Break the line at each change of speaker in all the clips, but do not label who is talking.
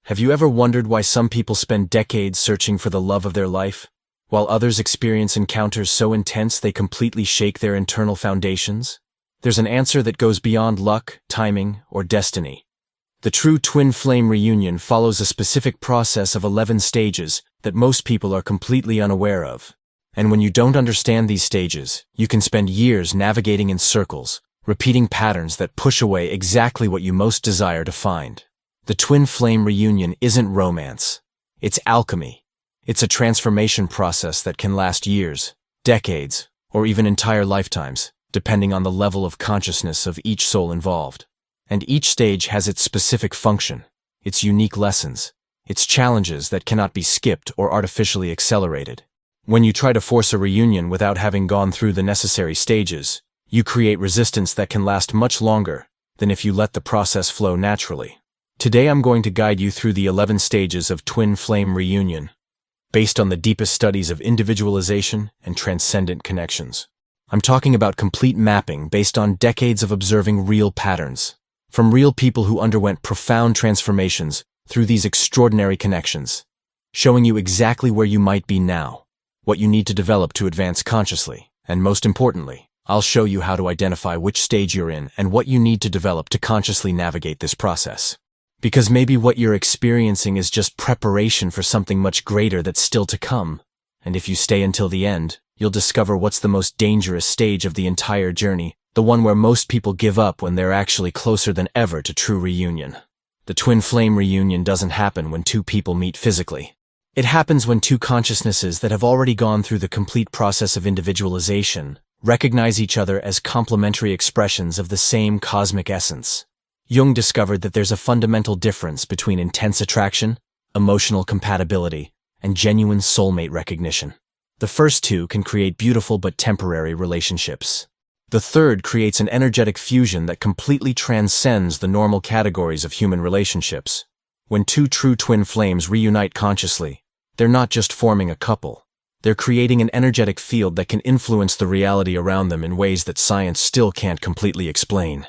Have you ever wondered why some people spend decades searching for the love of their life, while others experience encounters so intense they completely shake their internal foundations? There's an answer that goes beyond luck, timing, or destiny. The true twin flame reunion follows a specific process of 11 stages that most people are completely unaware of. And when you don't understand these stages, you can spend years navigating in circles, repeating patterns that push away exactly what you most desire to find. The twin flame reunion isn't romance. It's alchemy. It's a transformation process that can last years, decades, or even entire lifetimes, depending on the level of consciousness of each soul involved. And each stage has its specific function, its unique lessons, its challenges that cannot be skipped or artificially accelerated. When you try to force a reunion without having gone through the necessary stages, you create resistance that can last much longer than if you let the process flow naturally. Today I'm going to guide you through the 11 stages of twin flame reunion, based on the deepest studies of individualization and transcendent connections. I'm talking about complete mapping based on decades of observing real patterns, from real people who underwent profound transformations through these extraordinary connections, showing you exactly where you might be now, what you need to develop to advance consciously, and most importantly, I'll show you how to identify which stage you're in and what you need to develop to consciously navigate this process. Because maybe what you're experiencing is just preparation for something much greater that's still to come, and if you stay until the end, you'll discover what's the most dangerous stage of the entire journey, the one where most people give up when they're actually closer than ever to true reunion. The twin flame reunion doesn't happen when two people meet physically. It happens when two consciousnesses that have already gone through the complete process of individualization recognize each other as complementary expressions of the same cosmic essence. Jung discovered that there's a fundamental difference between intense attraction, emotional compatibility, and genuine soulmate recognition. The first two can create beautiful but temporary relationships. The third creates an energetic fusion that completely transcends the normal categories of human relationships. When two true twin flames reunite consciously, they're not just forming a couple. They're creating an energetic field that can influence the reality around them in ways that science still can't completely explain.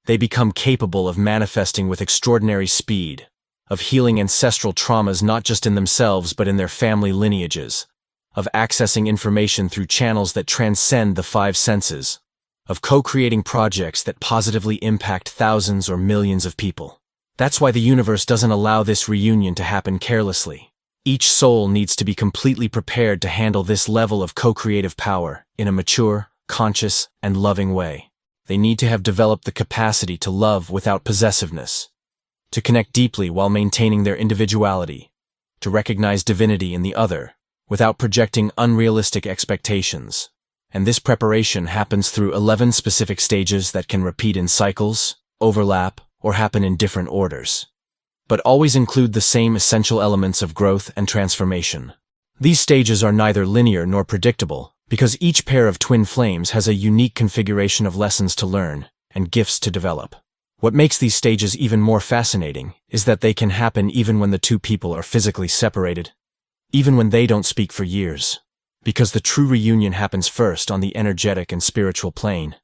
They become capable of manifesting with extraordinary speed, of healing ancestral traumas not just in themselves but in their family lineages, of accessing information through channels that transcend the five senses, of co-creating projects that positively impact thousands or millions of people. That's why the universe doesn't allow this reunion to happen carelessly. Each soul needs to be completely prepared to handle this level of co-creative power in a mature, conscious, and loving way. They need to have developed the capacity to love without possessiveness, to connect deeply while maintaining their individuality, to recognize divinity in the other without projecting unrealistic expectations. And this preparation happens through 11 specific stages that can repeat in cycles, overlap, or happen in different orders, but always include the same essential elements of growth and transformation. These stages are neither linear nor predictable, because each pair of twin flames has a unique configuration of lessons to learn and gifts to develop. What makes these stages even more fascinating is that they can happen even when the two people are physically separated, even when they don't speak for years, because the true reunion happens first on the energetic and spiritual plane,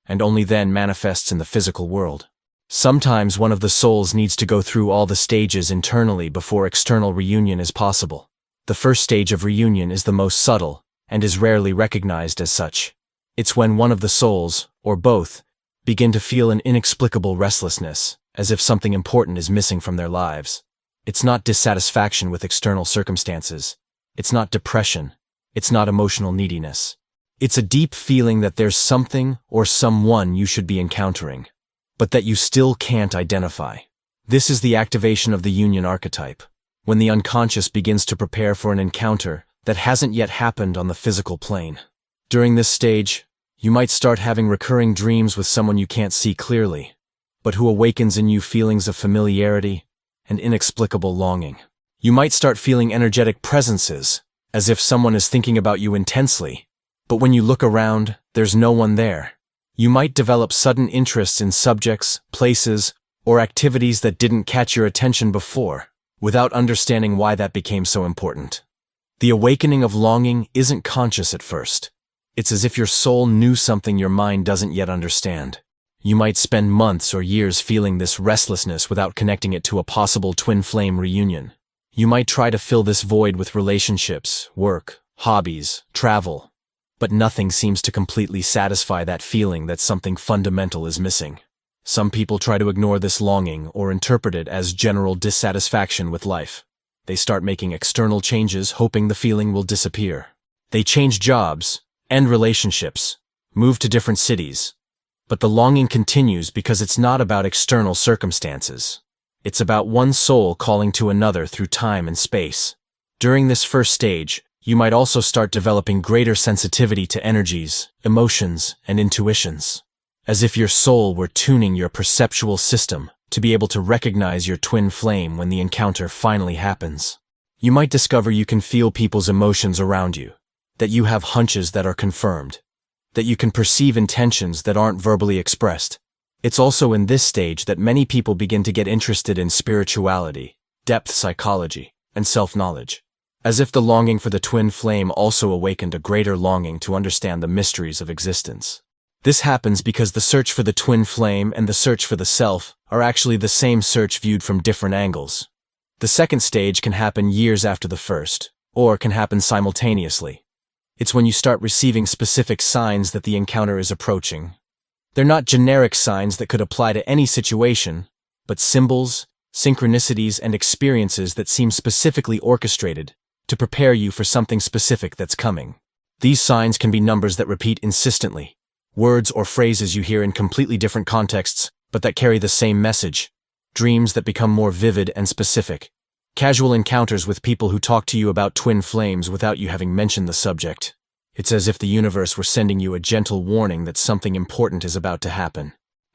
and only then manifests in the physical world. Sometimes one of the souls needs to go through all the stages internally before external reunion is possible. The first stage of reunion is the most subtle, and is rarely recognized as such. It's when one of the souls, or both, begin to feel an inexplicable restlessness, as if something important is missing from their lives. It's not dissatisfaction with external circumstances. It's not depression. It's not emotional neediness. It's a deep feeling that there's something or someone you should be encountering, but that you still can't identify. This is the activation of the union archetype, when the unconscious begins to prepare for an encounter that hasn't yet happened on the physical plane. During this stage, you might start having recurring dreams with someone you can't see clearly, but who awakens in you feelings of familiarity and inexplicable longing. You might start feeling energetic presences, as if someone is thinking about you intensely, but when you look around, there's no one there. You might develop sudden interests in subjects, places, or activities that didn't catch your attention before, without understanding why that became so important. The awakening of longing isn't conscious at first. It's as if your soul knew something your mind doesn't yet understand. You might spend months or years feeling this restlessness without connecting it to a possible twin flame reunion. You might try to fill this void with relationships, work, hobbies, travel, but nothing seems to completely satisfy that feeling that something fundamental is missing. Some people try to ignore this longing or interpret it as general dissatisfaction with life. They start making external changes hoping the feeling will disappear. They change jobs, end relationships, move to different cities. But the longing continues because it's not about external circumstances. It's about one soul calling to another through time and space. During this first stage, you might also start developing greater sensitivity to energies, emotions, and intuitions, as if your soul were tuning your perceptual system to be able to recognize your twin flame when the encounter finally happens. You might discover you can feel people's emotions around you, that you have hunches that are confirmed, that you can perceive intentions that aren't verbally expressed. It's also in this stage that many people begin to get interested in spirituality, depth psychology, and self-knowledge, as if the longing for the twin flame also awakened a greater longing to understand the mysteries of existence. This happens because the search for the twin flame and the search for the self are actually the same search viewed from different angles. The second stage can happen years after the first, or can happen simultaneously. It's when you start receiving specific signs that the encounter is approaching. They're not generic signs that could apply to any situation, but symbols, synchronicities, and experiences that seem specifically orchestrated to prepare you for something specific that's coming. These signs can be numbers that repeat insistently, words or phrases you hear in completely different contexts, but that carry the same message, dreams that become more vivid and specific, casual encounters with people who talk to you about twin flames without you having mentioned the subject. It's as if the universe were sending you a gentle warning that something important is about to happen.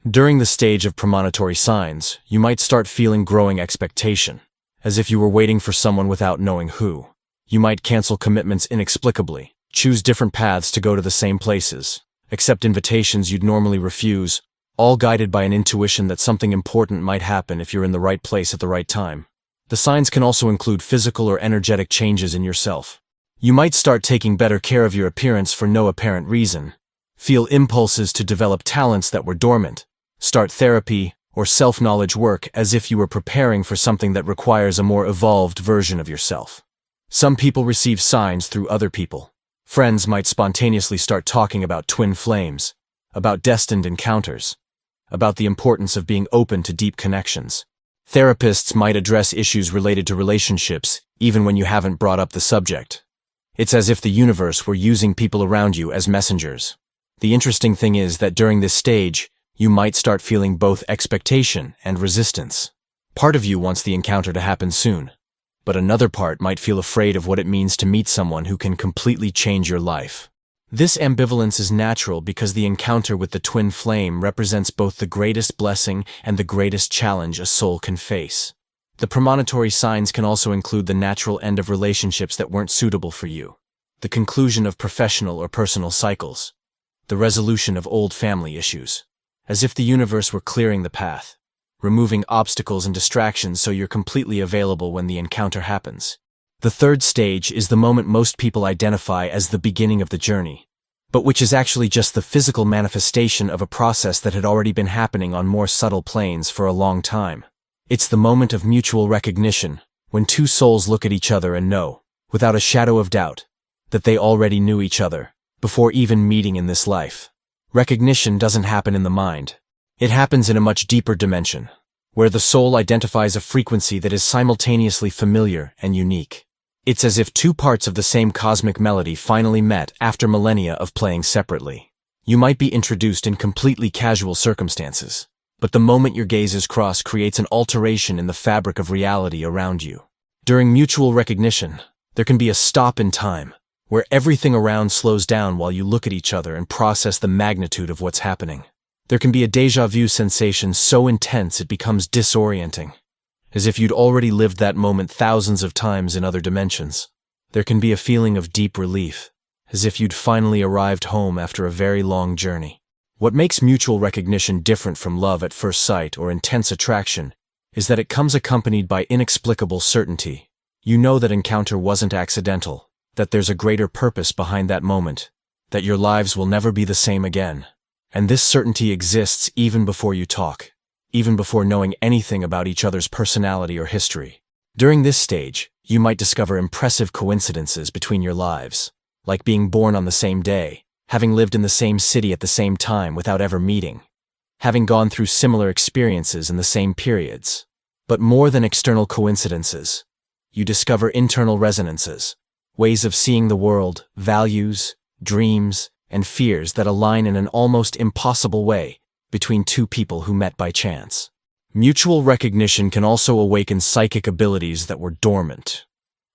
During the stage of premonitory signs, you might start feeling growing expectation, as if you were waiting for someone without knowing who. You might cancel commitments inexplicably, choose different paths to go to the same places, accept invitations you'd normally refuse, all guided by an intuition that something important might happen if you're in the right place at the right time. The signs can also include physical or energetic changes in yourself. You might start taking better care of your appearance for no apparent reason, feel impulses to develop talents that were dormant, start therapy or self-knowledge work as if you were preparing for something that requires a more evolved version of yourself. Some people receive signs through other people. Friends might spontaneously start talking about twin flames, about destined encounters, about the importance of being open to deep connections. Therapists might address issues related to relationships, even when you haven't brought up the subject. It's as if the universe were using people around you as messengers. The interesting thing is that during this stage, you might start feeling both expectation and resistance. Part of you wants the encounter to happen soon, but another part might feel afraid of what it means to meet someone who can completely change your life. This ambivalence is natural because the encounter with the twin flame represents both the greatest blessing and the greatest challenge a soul can face. The premonitory signs can also include the natural end of relationships that weren't suitable for you, the conclusion of professional or personal cycles, the resolution of old family issues, as if the universe were clearing the path, removing obstacles and distractions so you're completely available when the encounter happens. The third stage is the moment most people identify as the beginning of the journey, but which is actually just the physical manifestation of a process that had already been happening on more subtle planes for a long time. It's the moment of mutual recognition, when two souls look at each other and know, without a shadow of doubt, that they already knew each other, before even meeting in this life. Recognition doesn't happen in the mind. It happens in a much deeper dimension, where the soul identifies a frequency that is simultaneously familiar and unique. It's as if two parts of the same cosmic melody finally met after millennia of playing separately. You might be introduced in completely casual circumstances, but the moment your gazes cross creates an alteration in the fabric of reality around you. During mutual recognition, there can be a stop in time, where everything around slows down while you look at each other and process the magnitude of what's happening. There can be a déjà vu sensation so intense it becomes disorienting, as if you'd already lived that moment thousands of times in other dimensions. There can be a feeling of deep relief, as if you'd finally arrived home after a very long journey. What makes mutual recognition different from love at first sight or intense attraction is that it comes accompanied by inexplicable certainty. You know that encounter wasn't accidental, that there's a greater purpose behind that moment, that your lives will never be the same again. And this certainty exists even before you talk, even before knowing anything about each other's personality or history. During this stage, you might discover impressive coincidences between your lives, like being born on the same day, having lived in the same city at the same time without ever meeting, having gone through similar experiences in the same periods. But more than external coincidences, you discover internal resonances, ways of seeing the world, values, dreams, and fears that align in an almost impossible way between two people who met by chance. Mutual recognition can also awaken psychic abilities that were dormant.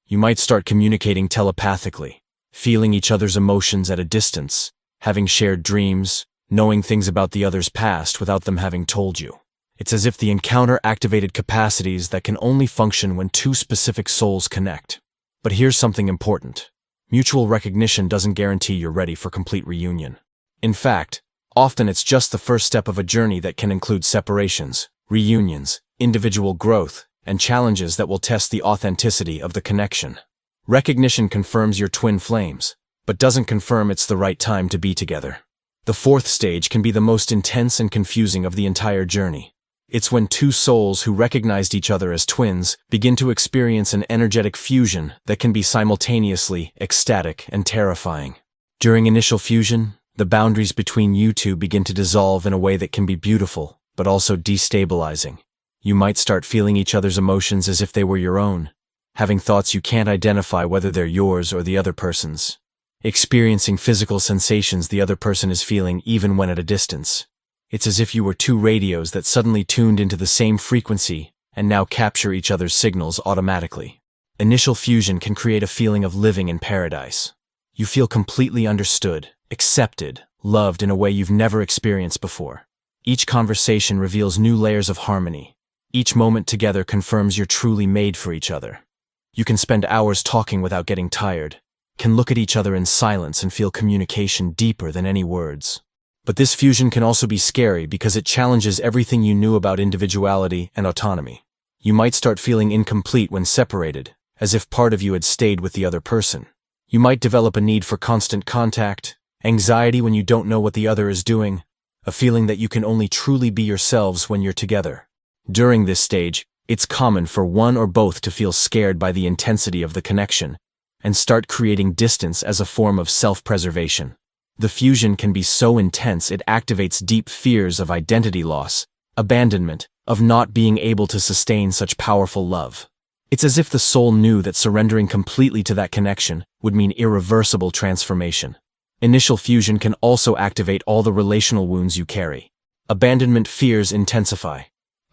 You might start communicating telepathically, feeling each other's emotions at a distance, having shared dreams, knowing things about the other's past without them having told you. It's as if the encounter activated capacities that can only function when two specific souls connect. But here's something important. Mutual recognition doesn't guarantee you're ready for complete reunion. In fact, often it's just the first step of a journey that can include separations, reunions, individual growth, and challenges that will test the authenticity of the connection. Recognition confirms your twin flames, but doesn't confirm it's the right time to be together. The fourth stage can be the most intense and confusing of the entire journey. It's when two souls who recognized each other as twins begin to experience an energetic fusion that can be simultaneously ecstatic and terrifying. During initial fusion, the boundaries between you two begin to dissolve in a way that can be beautiful, but also destabilizing. You might start feeling each other's emotions as if they were your own, having thoughts you can't identify whether they're yours or the other person's, experiencing physical sensations the other person is feeling even when at a distance. It's as if you were two radios that suddenly tuned into the same frequency and now capture each other's signals automatically. Initial fusion can create a feeling of living in paradise. You feel completely understood, accepted, loved in a way you've never experienced before. Each conversation reveals new layers of harmony. Each moment together confirms you're truly made for each other. You can spend hours talking without getting tired, can look at each other in silence and feel communication deeper than any words. But this fusion can also be scary because it challenges everything you knew about individuality and autonomy. You might start feeling incomplete when separated, as if part of you had stayed with the other person. You might develop a need for constant contact, anxiety when you don't know what the other is doing, a feeling that you can only truly be yourselves when you're together. During this stage, it's common for one or both to feel scared by the intensity of the connection and start creating distance as a form of self-preservation. The fusion can be so intense it activates deep fears of identity loss, abandonment, of not being able to sustain such powerful love. It's as if the soul knew that surrendering completely to that connection would mean irreversible transformation. Initial fusion can also activate all the relational wounds you carry. Abandonment fears intensify.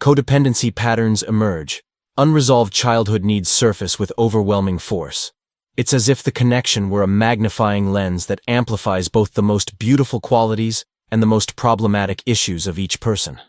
Codependency patterns emerge. Unresolved childhood needs surface with overwhelming force. It's as if the connection were a magnifying lens that amplifies both the most beautiful qualities and the most problematic issues of each person.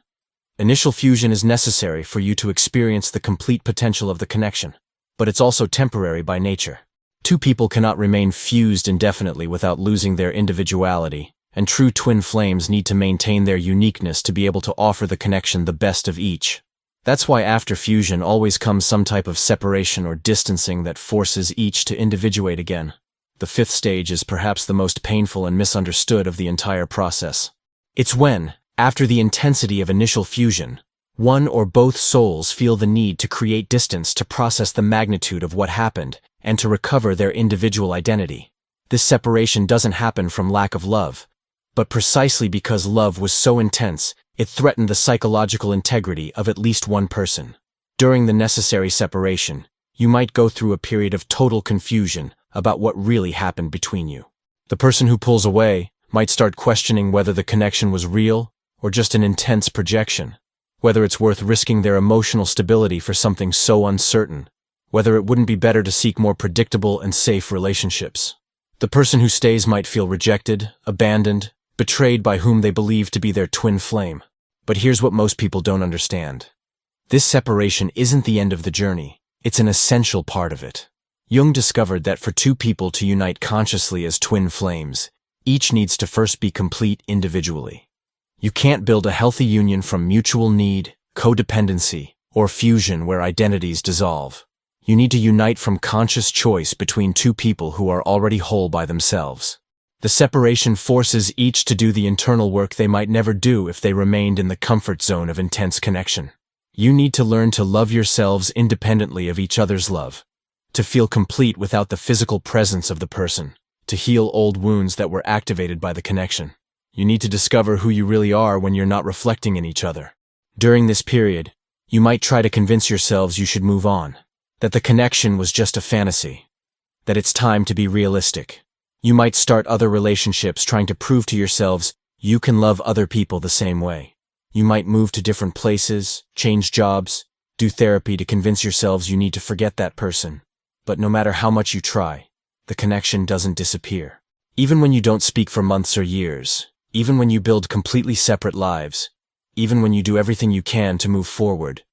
Initial fusion is necessary for you to experience the complete potential of the connection, but it's also temporary by nature. Two people cannot remain fused indefinitely without losing their individuality, and true twin flames need to maintain their uniqueness to be able to offer the connection the best of each. That's why after fusion always comes some type of separation or distancing that forces each to individuate again. The fifth stage is perhaps the most painful and misunderstood of the entire process. It's when, after the intensity of initial fusion, one or both souls feel the need to create distance to process the magnitude of what happened and to recover their individual identity. This separation doesn't happen from lack of love, but precisely because love was so intense, it threatened the psychological integrity of at least one person. During the necessary separation, you might go through a period of total confusion about what really happened between you. The person who pulls away might start questioning whether the connection was real or just an intense projection, whether it's worth risking their emotional stability for something so uncertain, whether it wouldn't be better to seek more predictable and safe relationships. The person who stays might feel rejected, abandoned, betrayed by whom they believe to be their twin flame. But here's what most people don't understand. This separation isn't the end of the journey, it's an essential part of it. Jung discovered that for two people to unite consciously as twin flames, each needs to first be complete individually. You can't build a healthy union from mutual need, codependency, or fusion where identities dissolve. You need to unite from conscious choice between two people who are already whole by themselves. The separation forces each to do the internal work they might never do if they remained in the comfort zone of intense connection. You need to learn to love yourselves independently of each other's love, to feel complete without the physical presence of the person, to heal old wounds that were activated by the connection. You need to discover who you really are when you're not reflecting in each other. During this period, you might try to convince yourselves you should move on, that the connection was just a fantasy, that it's time to be realistic. You might start other relationships trying to prove to yourselves you can love other people the same way. You might move to different places, change jobs, do therapy to convince yourselves you need to forget that person. But no matter how much you try, the connection doesn't disappear. Even when you don't speak for months or years, even when you build completely separate lives, even when you do everything you can to move forward,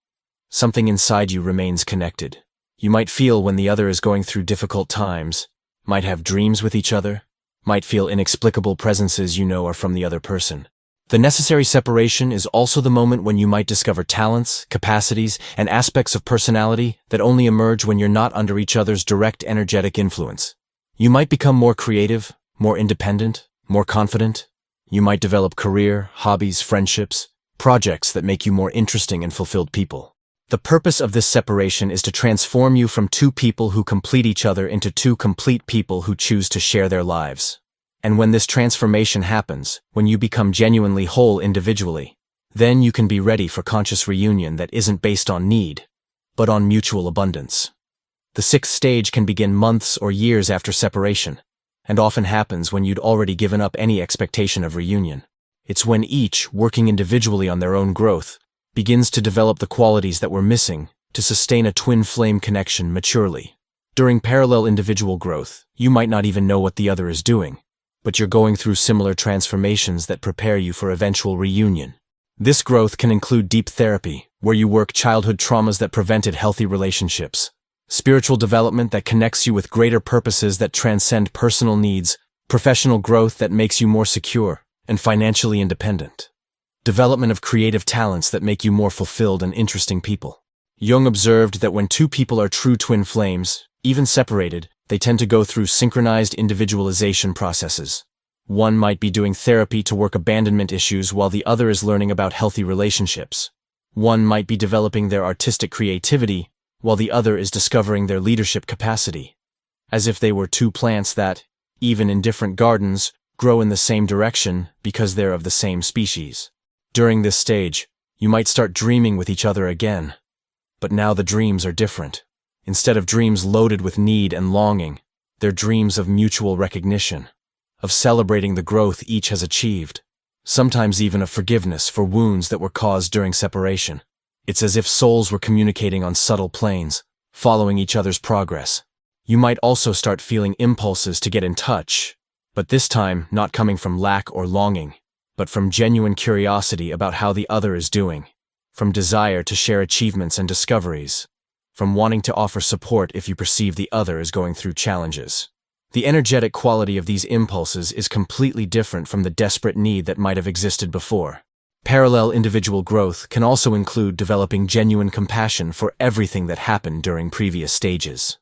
something inside you remains connected. You might feel when the other is going through difficult times, might have dreams with each other, might feel inexplicable presences you know are from the other person. The necessary separation is also the moment when you might discover talents, capacities, and aspects of personality that only emerge when you're not under each other's direct energetic influence. You might become more creative, more independent, more confident. You might develop career, hobbies, friendships, projects that make you more interesting and fulfilled people. The purpose of this separation is to transform you from two people who complete each other into two complete people who choose to share their lives. And when this transformation happens, when you become genuinely whole individually, then you can be ready for conscious reunion that isn't based on need, but on mutual abundance. The sixth stage can begin months or years after separation, and often happens when you'd already given up any expectation of reunion. It's when each, working individually on their own growth, begins to develop the qualities that were missing to sustain a twin flame connection maturely. During parallel individual growth, you might not even know what the other is doing, but you're going through similar transformations that prepare you for eventual reunion. This growth can include deep therapy, where you work childhood traumas that prevented healthy relationships, spiritual development that connects you with greater purposes that transcend personal needs, professional growth that makes you more secure and financially independent, development of creative talents that make you more fulfilled and interesting people. Jung observed that when two people are true twin flames, even separated, they tend to go through synchronized individualization processes. One might be doing therapy to work abandonment issues while the other is learning about healthy relationships. One might be developing their artistic creativity while the other is discovering their leadership capacity. As if they were two plants that, even in different gardens, grow in the same direction because they're of the same species. During this stage, you might start dreaming with each other again. But now the dreams are different. Instead of dreams loaded with need and longing, they're dreams of mutual recognition, of celebrating the growth each has achieved, sometimes even of forgiveness for wounds that were caused during separation. It's as if souls were communicating on subtle planes, following each other's progress. You might also start feeling impulses to get in touch, but this time not coming from lack or longing, but from genuine curiosity about how the other is doing, from desire to share achievements and discoveries, from wanting to offer support if you perceive the other is going through challenges. The energetic quality of these impulses is completely different from the desperate need that might have existed before. Parallel individual growth can also include developing genuine compassion for everything that happened during previous stages.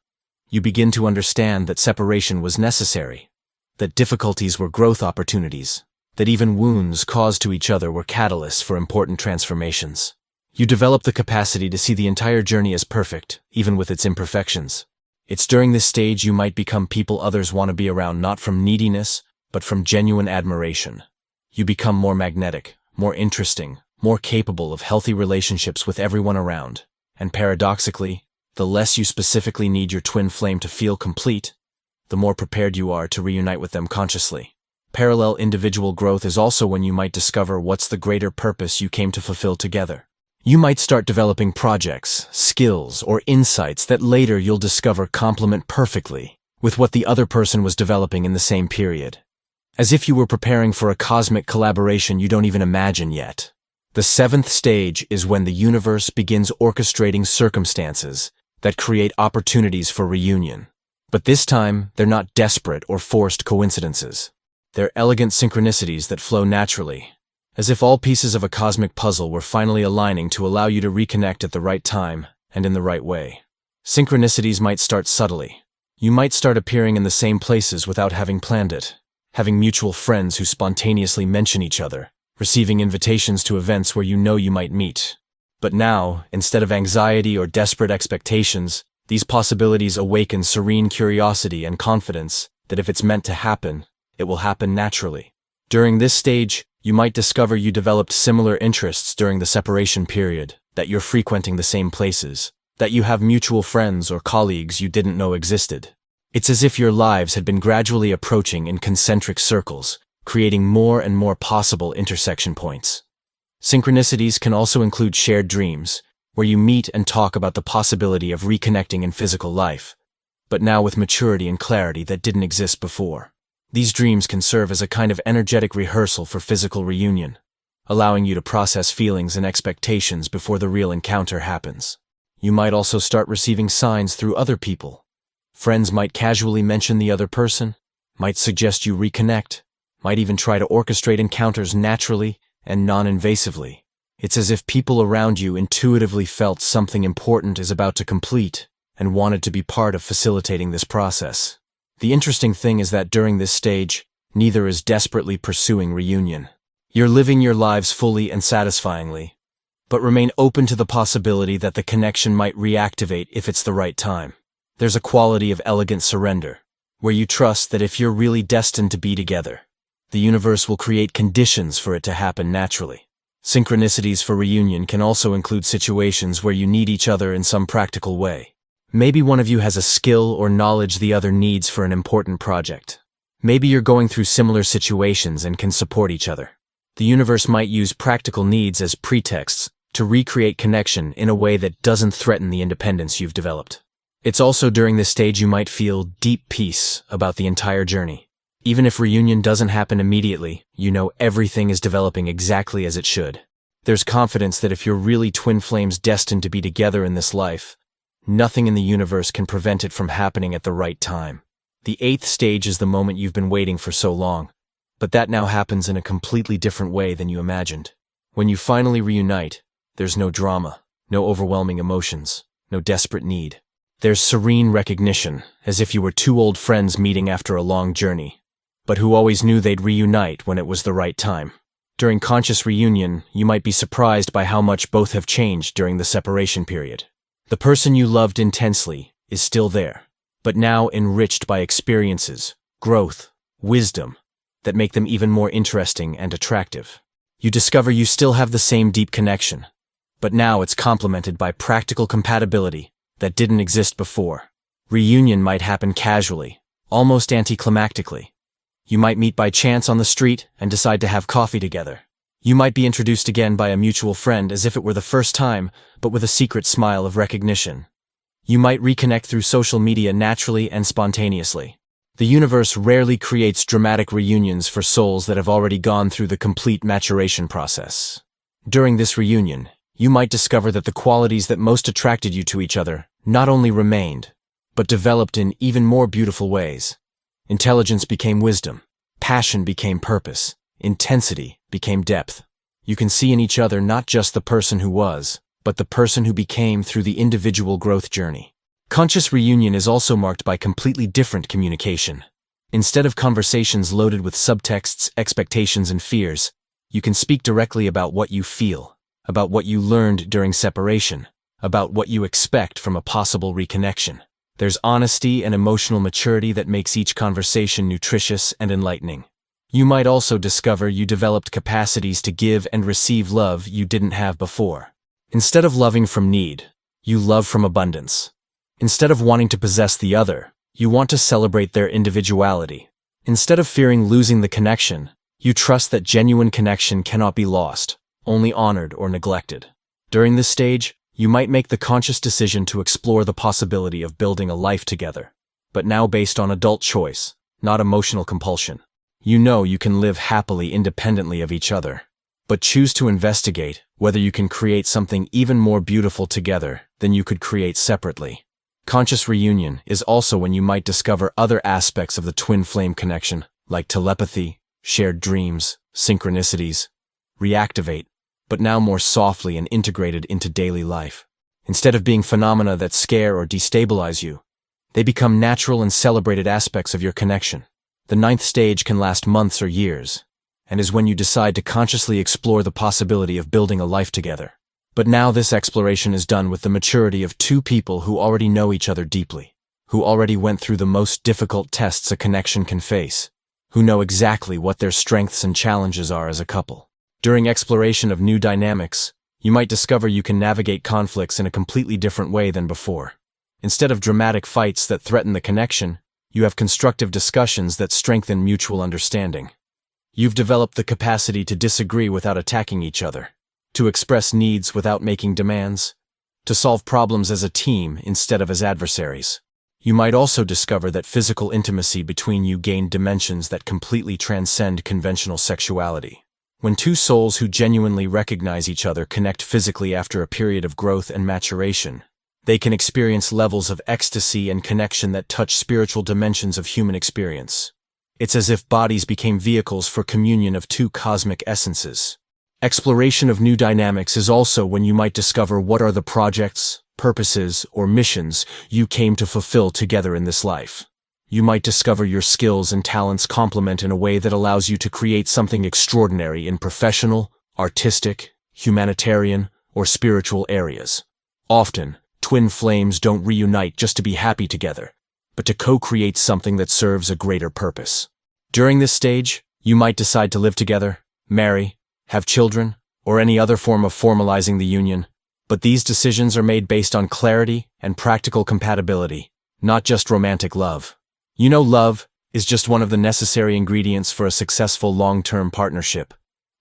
You begin to understand that separation was necessary, that difficulties were growth opportunities, that even wounds caused to each other were catalysts for important transformations. You develop the capacity to see the entire journey as perfect, even with its imperfections. It's during this stage you might become people others want to be around, not from neediness, but from genuine admiration. You become more magnetic, more interesting, more capable of healthy relationships with everyone around. And paradoxically, the less you specifically need your twin flame to feel complete, the more prepared you are to reunite with them consciously. Parallel individual growth is also when you might discover what's the greater purpose you came to fulfill together. You might start developing projects, skills, or insights that later you'll discover complement perfectly with what the other person was developing in the same period. As if you were preparing for a cosmic collaboration you don't even imagine yet. The seventh stage is when the universe begins orchestrating circumstances that create opportunities for reunion. But this time, they're not desperate or forced coincidences. They're elegant synchronicities that flow naturally, as if all pieces of a cosmic puzzle were finally aligning to allow you to reconnect at the right time and in the right way. Synchronicities might start subtly. You might start appearing in the same places without having planned it, having mutual friends who spontaneously mention each other, receiving invitations to events where you know you might meet. But now, instead of anxiety or desperate expectations, these possibilities awaken serene curiosity and confidence that if it's meant to happen, it will happen naturally. During this stage, you might discover you developed similar interests during the separation period, that you're frequenting the same places, that you have mutual friends or colleagues you didn't know existed. It's as if your lives had been gradually approaching in concentric circles, creating more and more possible intersection points. Synchronicities can also include shared dreams, where you meet and talk about the possibility of reconnecting in physical life, but now with maturity and clarity that didn't exist before. These dreams can serve as a kind of energetic rehearsal for physical reunion, allowing you to process feelings and expectations before the real encounter happens. You might also start receiving signs through other people. Friends might casually mention the other person, might suggest you reconnect, might even try to orchestrate encounters naturally and non-invasively. It's as if people around you intuitively felt something important is about to complete and wanted to be part of facilitating this process. The interesting thing is that during this stage, neither is desperately pursuing reunion. You're living your lives fully and satisfyingly, but remain open to the possibility that the connection might reactivate if it's the right time. There's a quality of elegant surrender, where you trust that if you're really destined to be together, the universe will create conditions for it to happen naturally. Synchronicities for reunion can also include situations where you need each other in some practical way. Maybe one of you has a skill or knowledge the other needs for an important project. Maybe you're going through similar situations and can support each other. The universe might use practical needs as pretexts to recreate connection in a way that doesn't threaten the independence you've developed. It's also during this stage you might feel deep peace about the entire journey. Even if reunion doesn't happen immediately, you know everything is developing exactly as it should. There's confidence that if you're really twin flames destined to be together in this life, nothing in the universe can prevent it from happening at the right time. The 8th stage is the moment you've been waiting for so long, but that now happens in a completely different way than you imagined. When you finally reunite, there's no drama, no overwhelming emotions, no desperate need. There's serene recognition, as if you were two old friends meeting after a long journey, but who always knew they'd reunite when it was the right time. During conscious reunion, you might be surprised by how much both have changed during the separation period. The person you loved intensely is still there, but now enriched by experiences, growth, wisdom, that make them even more interesting and attractive. You discover you still have the same deep connection, but now it's complemented by practical compatibility that didn't exist before. Reunion might happen casually, almost anticlimactically. You might meet by chance on the street and decide to have coffee together. You might be introduced again by a mutual friend as if it were the first time, but with a secret smile of recognition. You might reconnect through social media naturally and spontaneously. The universe rarely creates dramatic reunions for souls that have already gone through the complete maturation process. During this reunion, you might discover that the qualities that most attracted you to each other not only remained, but developed in even more beautiful ways. Intelligence became wisdom, passion became purpose, intensity became depth. You can see in each other not just the person who was, but the person who became through the individual growth journey. Conscious reunion is also marked by completely different communication. Instead of conversations loaded with subtexts, expectations, and fears, you can speak directly about what you feel, about what you learned during separation, about what you expect from a possible reconnection. There's honesty and emotional maturity that makes each conversation nutritious and enlightening. You might also discover you developed capacities to give and receive love you didn't have before. Instead of loving from need, you love from abundance. Instead of wanting to possess the other, you want to celebrate their individuality. Instead of fearing losing the connection, you trust that genuine connection cannot be lost, only honored or neglected. During this stage, you might make the conscious decision to explore the possibility of building a life together, but now based on adult choice, not emotional compulsion. You know you can live happily independently of each other, but choose to investigate whether you can create something even more beautiful together than you could create separately. Conscious reunion is also when you might discover other aspects of the twin flame connection, like telepathy, shared dreams, synchronicities, reactivate, but now more softly and integrated into daily life. Instead of being phenomena that scare or destabilize you, they become natural and celebrated aspects of your connection. The ninth stage can last months or years, and is when you decide to consciously explore the possibility of building a life together. But now this exploration is done with the maturity of two people who already know each other deeply, who already went through the most difficult tests a connection can face, who know exactly what their strengths and challenges are as a couple. During exploration of new dynamics, you might discover you can navigate conflicts in a completely different way than before. Instead of dramatic fights that threaten the connection, you have constructive discussions that strengthen mutual understanding. You've developed the capacity to disagree without attacking each other, to express needs without making demands, to solve problems as a team instead of as adversaries. You might also discover that physical intimacy between you gained dimensions that completely transcend conventional sexuality. When two souls who genuinely recognize each other connect physically after a period of growth and maturation, they can experience levels of ecstasy and connection that touch spiritual dimensions of human experience. It's as if bodies became vehicles for communion of two cosmic essences. Exploration of new dynamics is also when you might discover what are the projects, purposes, or missions you came to fulfill together in this life. You might discover your skills and talents complement in a way that allows you to create something extraordinary in professional, artistic, humanitarian, or spiritual areas. Often, twin flames don't reunite just to be happy together, but to co-create something that serves a greater purpose. During this stage, you might decide to live together, marry, have children, or any other form of formalizing the union, but these decisions are made based on clarity and practical compatibility, not just romantic love. You know, love is just one of the necessary ingredients for a successful long-term partnership,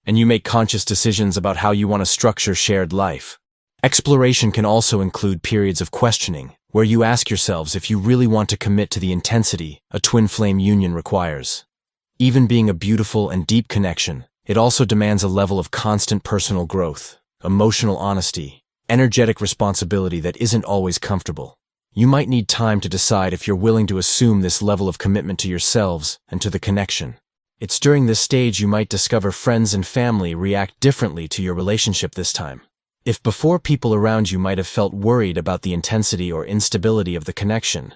and you make conscious decisions about how you want to structure shared life. Exploration can also include periods of questioning, where you ask yourselves if you really want to commit to the intensity a twin flame union requires. Even being a beautiful and deep connection, it also demands a level of constant personal growth, emotional honesty, energetic responsibility that isn't always comfortable. You might need time to decide if you're willing to assume this level of commitment to yourselves and to the connection. It's during this stage you might discover friends and family react differently to your relationship this time. If before people around you might have felt worried about the intensity or instability of the connection,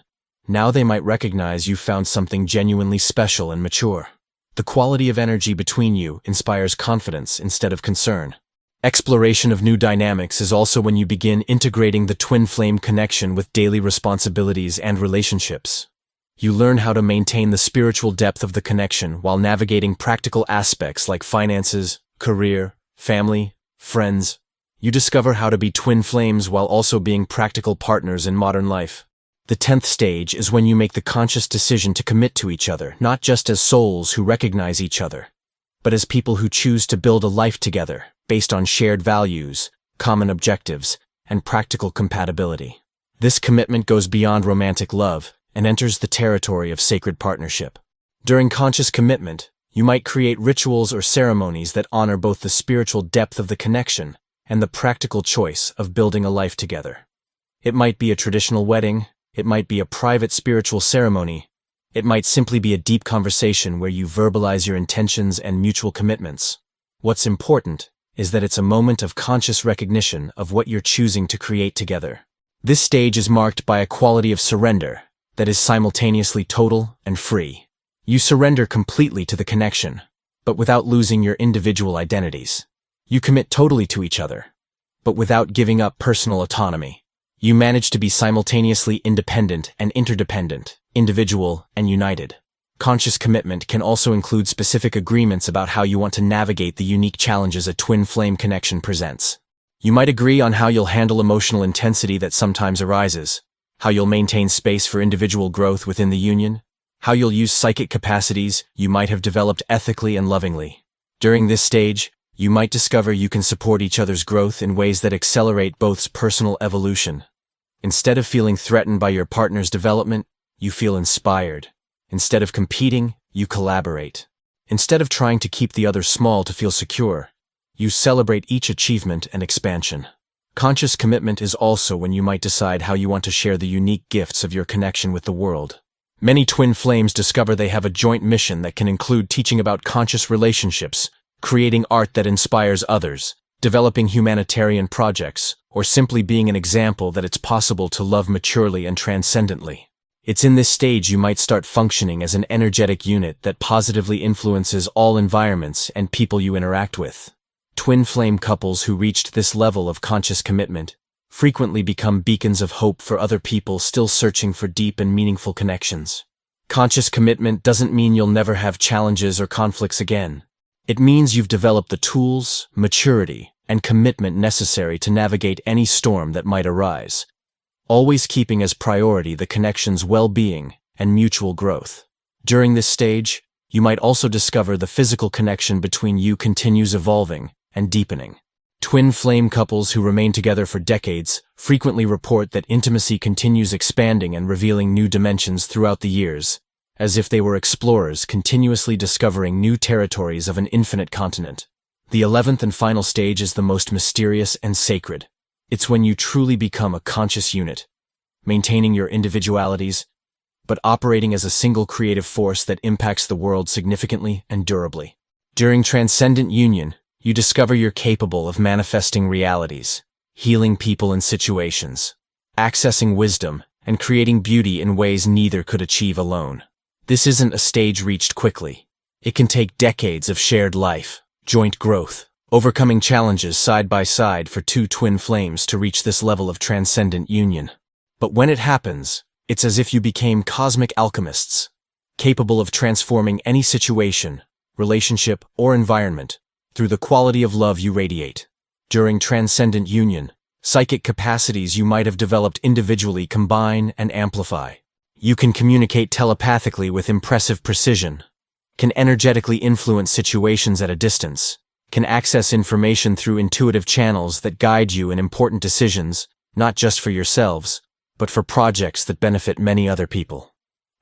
now they might recognize you found something genuinely special and mature. The quality of energy between you inspires confidence instead of concern. Exploration of new dynamics is also when you begin integrating the twin flame connection with daily responsibilities and relationships. You learn how to maintain the spiritual depth of the connection while navigating practical aspects like finances, career, family, friends. You discover how to be twin flames while also being practical partners in modern life. The 10th stage is when you make the conscious decision to commit to each other, not just as souls who recognize each other, but as people who choose to build a life together based on shared values, common objectives, and practical compatibility. This commitment goes beyond romantic love and enters the territory of sacred partnership. During conscious commitment, you might create rituals or ceremonies that honor both the spiritual depth of the connection and the practical choice of building a life together. It might be a traditional wedding, it might be a private spiritual ceremony, it might simply be a deep conversation where you verbalize your intentions and mutual commitments. What's important is that it's a moment of conscious recognition of what you're choosing to create together. This stage is marked by a quality of surrender that is simultaneously total and free. You surrender completely to the connection, but without losing your individual identities. You commit totally to each other, but without giving up personal autonomy. You manage to be simultaneously independent and interdependent, individual and united. Conscious commitment can also include specific agreements about how you want to navigate the unique challenges a twin flame connection presents. You might agree on how you'll handle emotional intensity that sometimes arises, how you'll maintain space for individual growth within the union, how you'll use psychic capacities you might have developed ethically and lovingly. During this stage, you might discover you can support each other's growth in ways that accelerate both's personal evolution. Instead of feeling threatened by your partner's development, you feel inspired. Instead of competing, you collaborate. Instead of trying to keep the other small to feel secure, you celebrate each achievement and expansion. Conscious commitment is also when you might decide how you want to share the unique gifts of your connection with the world. Many twin flames discover they have a joint mission that can include teaching about conscious relationships, creating art that inspires others, developing humanitarian projects, or simply being an example that it's possible to love maturely and transcendently. It's in this stage you might start functioning as an energetic unit that positively influences all environments and people you interact with. Twin flame couples who reached this level of conscious commitment frequently become beacons of hope for other people still searching for deep and meaningful connections. Conscious commitment doesn't mean you'll never have challenges or conflicts again. It means you've developed the tools, maturity, and commitment necessary to navigate any storm that might arise, always keeping as priority the connection's well-being and mutual growth. During this stage, you might also discover the physical connection between you continues evolving and deepening. Twin flame couples who remain together for decades frequently report that intimacy continues expanding and revealing new dimensions throughout the years, as if they were explorers continuously discovering new territories of an infinite continent. The 11th and final stage is the most mysterious and sacred. It's when you truly become a conscious unit, maintaining your individualities, but operating as a single creative force that impacts the world significantly and durably. During transcendent union, you discover you're capable of manifesting realities, healing people and situations, accessing wisdom, and creating beauty in ways neither could achieve alone. This isn't a stage reached quickly. It can take decades of shared life, joint growth, overcoming challenges side by side for two twin flames to reach this level of transcendent union. But when it happens, it's as if you became cosmic alchemists, capable of transforming any situation, relationship, or environment through the quality of love you radiate. During transcendent union, psychic capacities you might have developed individually combine and amplify. You can communicate telepathically with impressive precision, can energetically influence situations at a distance, can access information through intuitive channels that guide you in important decisions, not just for yourselves, but for projects that benefit many other people.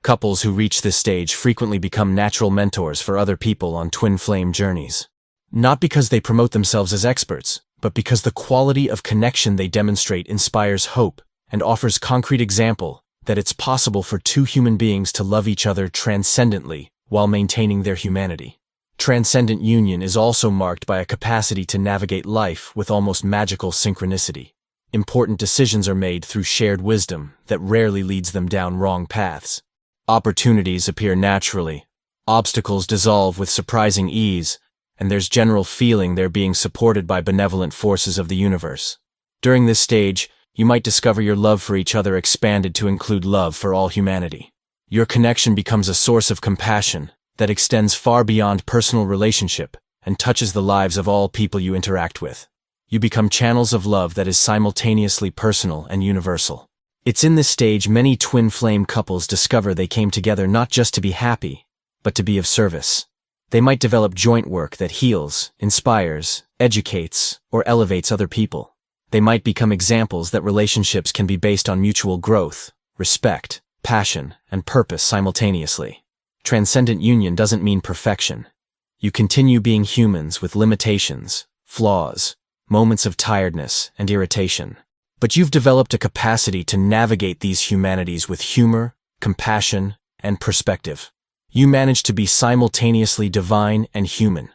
Couples who reach this stage frequently become natural mentors for other people on twin flame journeys. Not because they promote themselves as experts, but because the quality of connection they demonstrate inspires hope and offers concrete example that it's possible for two human beings to love each other transcendently while maintaining their humanity. Transcendent union is also marked by a capacity to navigate life with almost magical synchronicity. Important decisions are made through shared wisdom that rarely leads them down wrong paths. Opportunities appear naturally, obstacles dissolve with surprising ease, and there's general feeling they're being supported by benevolent forces of the universe. During this stage, you might discover your love for each other expanded to include love for all humanity. Your connection becomes a source of compassion that extends far beyond personal relationship and touches the lives of all people you interact with. You become channels of love that is simultaneously personal and universal. It's in this stage many twin flame couples discover they came together not just to be happy, but to be of service. They might develop joint work that heals, inspires, educates, or elevates other people. They might become examples that relationships can be based on mutual growth, respect, passion, and purpose simultaneously. Transcendent union doesn't mean perfection. You continue being humans with limitations, flaws, moments of tiredness and irritation. But you've developed a capacity to navigate these humanities with humor, compassion, and perspective. You manage to be simultaneously divine and human,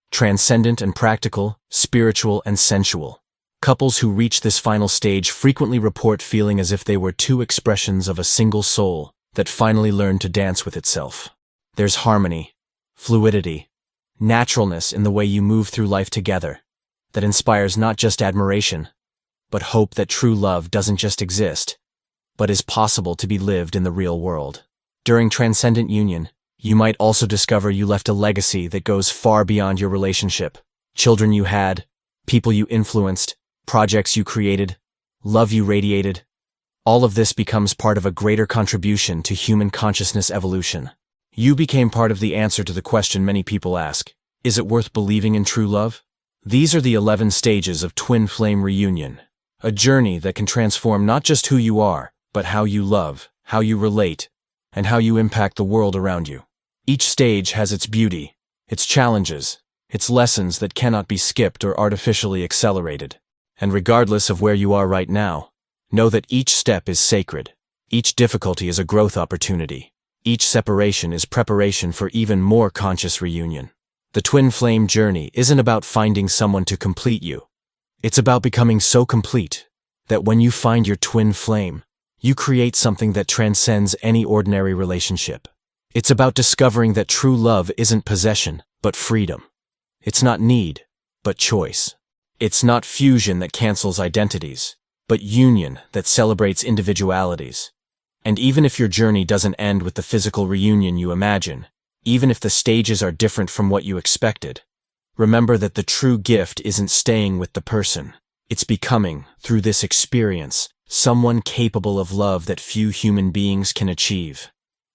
transcendent and practical, spiritual and sensual. Couples who reach this final stage frequently report feeling as if they were two expressions of a single soul that finally learned to dance with itself. There's harmony, fluidity, naturalness in the way you move through life together that inspires not just admiration, but hope that true love doesn't just exist, but is possible to be lived in the real world. During transcendent union, you might also discover you left a legacy that goes far beyond your relationship. Children you had, people you influenced, projects you created, love you radiated. All of this becomes part of a greater contribution to human consciousness evolution. You became part of the answer to the question many people ask, is it worth believing in true love? These are the 11 stages of twin flame reunion, a journey that can transform not just who you are, but how you love, how you relate, and how you impact the world around you. Each stage has its beauty, its challenges, its lessons that cannot be skipped or artificially accelerated. And regardless of where you are right now, know that each step is sacred. Each difficulty is a growth opportunity. Each separation is preparation for even more conscious reunion. The twin flame journey isn't about finding someone to complete you. It's about becoming so complete that when you find your twin flame, You create something that transcends any ordinary relationship. It's about discovering that true love isn't possession, but freedom. It's not need, but choice. It's not fusion that cancels identities, but union that celebrates individualities. And even if your journey doesn't end with the physical reunion you imagine, even if the stages are different from what you expected, remember that the true gift isn't staying with the person. It's becoming, through this experience, someone capable of love that few human beings can achieve.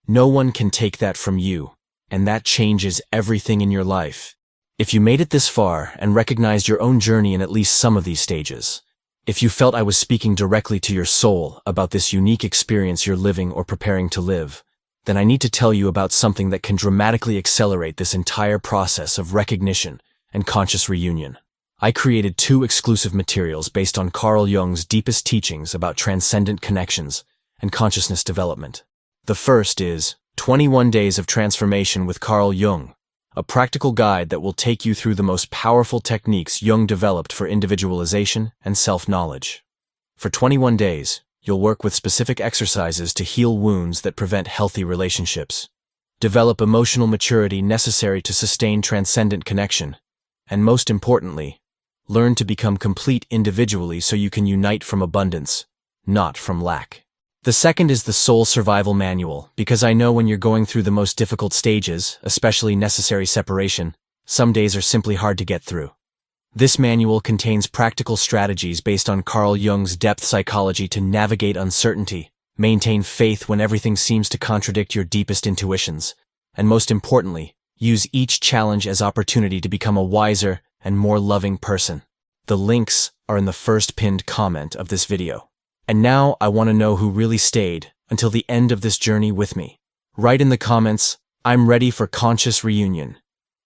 No one can take that from you, and that changes everything in your life. If you made it this far and recognized your own journey in at least some of these stages, if you felt I was speaking directly to your soul about this unique experience you're living or preparing to live, then I need to tell you about something that can dramatically accelerate this entire process of recognition and conscious reunion. I created 2 exclusive materials based on Carl Jung's deepest teachings about transcendent connections and consciousness development. The first is 21 Days of Transformation with Carl Jung, a practical guide that will take you through the most powerful techniques Jung developed for individualization and self-knowledge. For 21 days, you'll work with specific exercises to heal wounds that prevent healthy relationships, develop emotional maturity necessary to sustain transcendent connection, and most importantly, learn to become complete individually so you can unite from abundance, not from lack. The second is the Soul Survival Manual, because I know when you're going through the most difficult stages, especially necessary separation, some days are simply hard to get through. This manual contains practical strategies based on Carl Jung's depth psychology to navigate uncertainty, maintain faith when everything seems to contradict your deepest intuitions, and most importantly, use each challenge as opportunity to become a wiser and more loving person. The links are in the first pinned comment of this video. And now I want to know who really stayed until the end of this journey with me. Write in the comments, "I'm ready for conscious reunion,"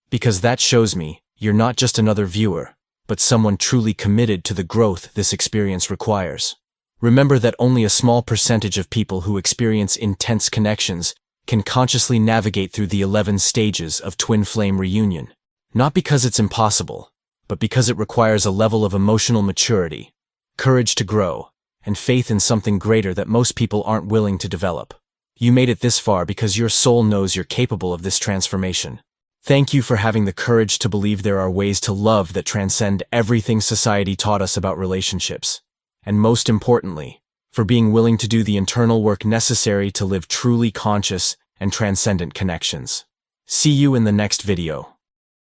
because that shows me you're not just another viewer, but someone truly committed to the growth this experience requires. Remember that only a small percentage of people who experience intense connections can consciously navigate through the 11 stages of twin flame reunion. Not because it's impossible, but because it requires a level of emotional maturity, courage to grow, and faith in something greater that most people aren't willing to develop. You made it this far because your soul knows you're capable of this transformation. Thank you for having the courage to believe there are ways to love that transcend everything society taught us about relationships. And most importantly, for being willing to do the internal work necessary to live truly conscious and transcendent connections. See you in the next video.